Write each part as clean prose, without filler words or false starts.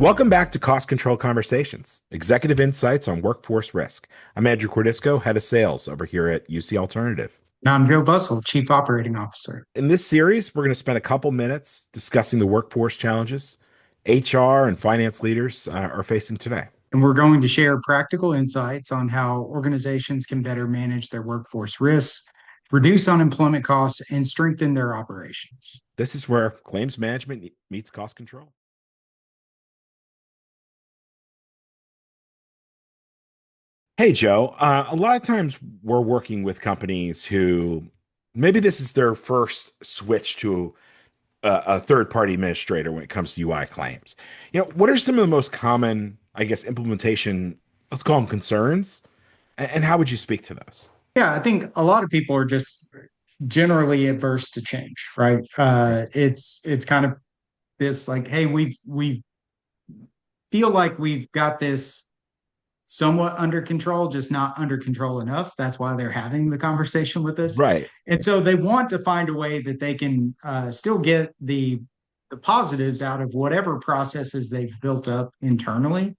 Welcome back to Cost Control Conversations, Executive Insights on Workforce Risk. I'm Andrew Cordisco, Head of Sales over here at UC Alternative. Now I'm Joe Bussell, Chief Operating Officer. In this series, we're going to spend a couple minutes discussing the workforce challenges HR and finance leaders are facing today. And we're going to share practical insights on how organizations can better manage their workforce risks, reduce unemployment costs, and strengthen their operations. This is where claims management meets cost control. Hey, Joe. A lot of times we're working with companies who maybe this is their first switch to a third-party administrator when it comes to UI claims. What are some of the most common, I guess, implementation, let's call them concerns, and how would you speak to those? Yeah, I think a lot of people are just generally adverse to change, right? Right. It's kind of this like, hey, we feel like we've got this somewhat under control, just not under control enough. That's why they're having the conversation with us. Right. And so they want to find a way that they can still get the positives out of whatever processes they've built up internally,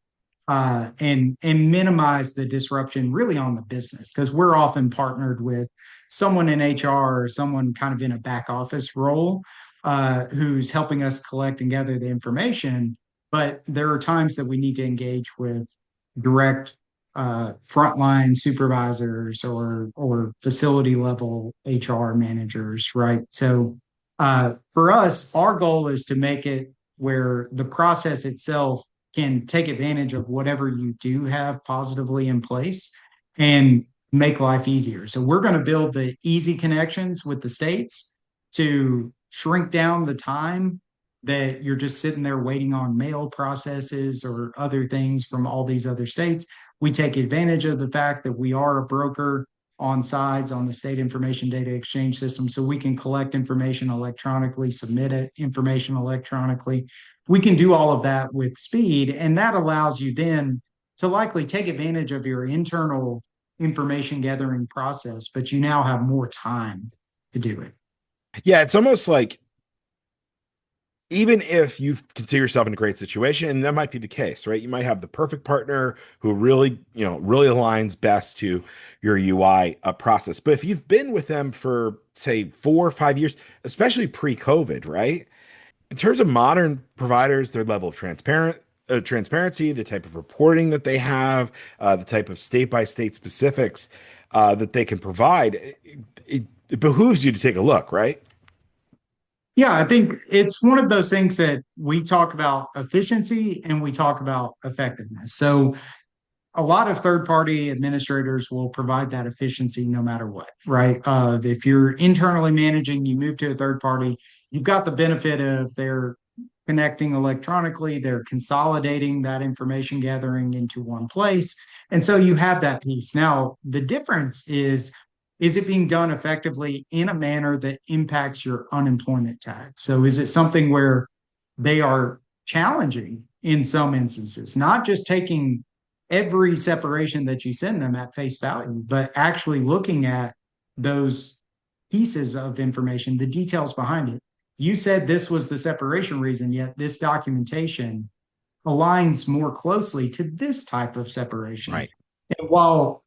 and minimize the disruption really on the business because we're often partnered with someone in HR or someone kind of in a back office role who's helping us collect and gather the information. But there are times that we need to engage with direct frontline supervisors or facility level HR managers, right? So for us, our goal is to make it where the process itself can take advantage of whatever you do have positively in place and make life easier. So we're going to build the easy connections with the states to shrink down the time that you're just sitting there waiting on mail processes or other things from all these other states. We take advantage of the fact that we are a broker on sides on the state information data exchange system, so we can collect information electronically, submit it information electronically. We can do all of that with speed, and that allows you then to likely take advantage of your internal information gathering process, but you now have more time to do it. Yeah, it's almost like even if you consider yourself in a great situation, and that might be the case, right? You might have the perfect partner who really, really aligns best to your UI process. But if you've been with them for, say, 4 or 5 years, especially pre-COVID, right? In terms of modern providers, their level of transparency, the type of reporting that they have, the type of state-by-state specifics that they can provide, it behooves you to take a look, right? Yeah, I think it's one of those things that we talk about efficiency and we talk about effectiveness. So a lot of third party administrators will provide that efficiency no matter what, right? If you're internally managing, you move to a third party, you've got the benefit of their connecting electronically, they're consolidating that information gathering into one place. And so you have that piece. Now, the difference is it being done effectively in a manner that impacts your unemployment tax? So is it something where they are challenging in some instances, not just taking every separation that you send them at face value, but actually looking at those pieces of information, the details behind it. You said this was the separation reason, yet this documentation aligns more closely to this type of separation. Right. And while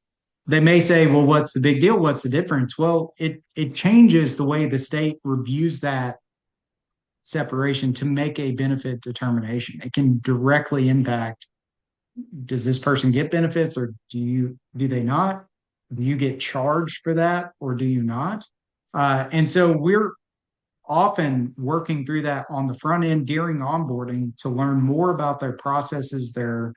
they may say, well, what's the big deal? What's the difference? Well, it changes the way the state reviews that separation to make a benefit determination. It can directly impact, does this person get benefits or do they not? Do you get charged for that or do you not? And so we're often working through that on the front end during onboarding to learn more about their processes, their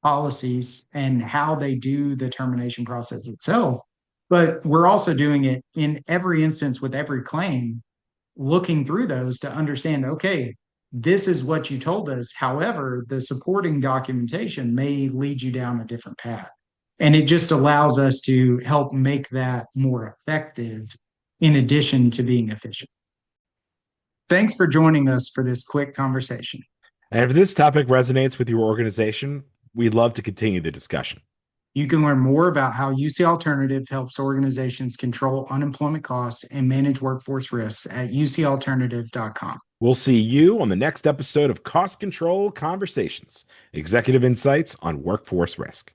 policies, and how they do the termination process itself. But we're also doing it in every instance with every claim, looking through those to understand, okay, this is what you told us. However, the supporting documentation may lead you down a different path. And it just allows us to help make that more effective in addition to being efficient. Thanks for joining us for this quick conversation. And if this topic resonates with your organization, we'd love to continue the discussion. You can learn more about how UC Alternative helps organizations control unemployment costs and manage workforce risks at ucalternative.com. We'll see you on the next episode of Cost Control Conversations, Executive Insights on Workforce Risk.